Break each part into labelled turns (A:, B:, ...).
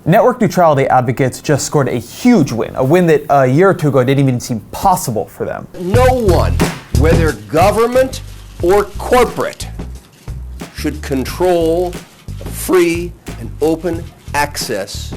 A: Network neutrality advocates just scored a huge win, a win that a year or two ago didn't even seem possible for them.
B: No one, whether government or corporate, should control free and open access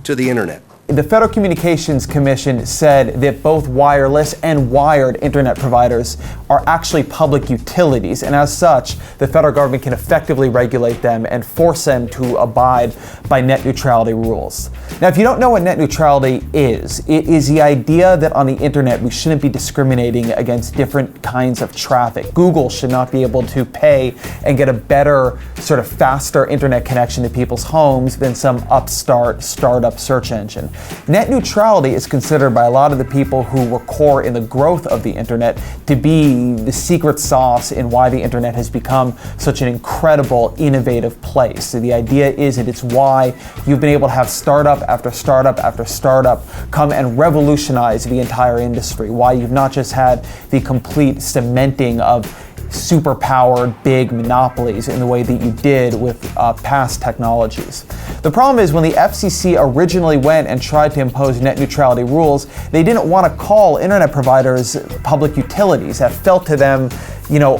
B: to the internet.
A: The Federal Communications Commission said that both wireless and wired internet providers are actually public utilities, and as such, the federal government can effectively regulate them and force them to abide by net neutrality rules. Now, if you don't know what net neutrality is, it is the idea that on the internet we shouldn't be discriminating against different kinds of traffic. Google should not be able to pay and get a better, sort of faster internet connection to people's homes than some upstart startup search engine. Net neutrality is considered by a lot of the people who were core in the growth of the internet to be the secret sauce in why the internet has become such an incredible, innovative place. So the idea is that it's why you've been able to have startup after startup after startup come and revolutionize the entire industry, why you've not just had the complete cementing of super-powered big monopolies in the way that you did with past technologies. The problem is when the FCC originally went and tried to impose net neutrality rules, they didn't want to call internet providers public utilities. That felt to them,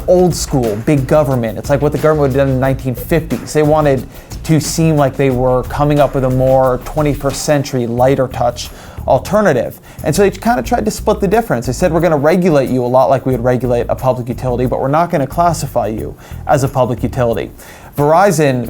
A: old school, big government. It's like what the government would have done in the 1950s. They wanted to seem like they were coming up with a more 21st century, lighter touch alternative. And so they kind of tried to split the difference. They said, we're going to regulate you a lot like we would regulate a public utility, but we're not going to classify you as a public utility. Verizon,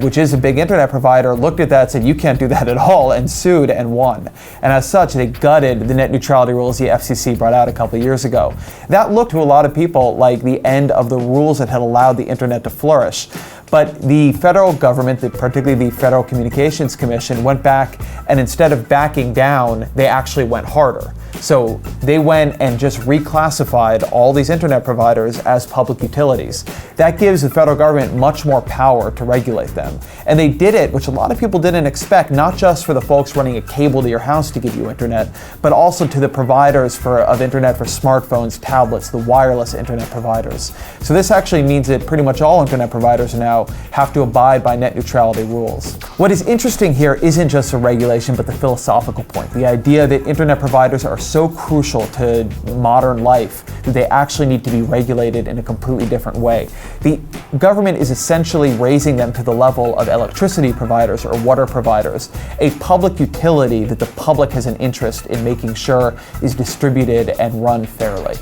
A: which is a big internet provider, looked at that and said, you can't do that at all, and sued and won. And as such, they gutted the net neutrality rules the FCC brought out a couple of years ago. That looked to a lot of people like the end of the rules that had allowed the internet to flourish. But the federal government, particularly the Federal Communications Commission, went back and instead of backing down, they actually went harder. So they went and just reclassified all these internet providers as public utilities. That gives the federal government much more power to regulate them. And they did it, which a lot of people didn't expect, not just for the folks running a cable to your house to give you internet, but also to the providers of internet for smartphones, tablets, the wireless internet providers. So this actually means that pretty much all internet providers now have to abide by net neutrality rules. What is interesting here isn't just the regulation, but the philosophical point. The idea that internet providers are so crucial to modern life that they actually need to be regulated in a completely different way. The government is essentially raising them to the level of electricity providers or water providers, a public utility that the public has an interest in making sure is distributed and run fairly.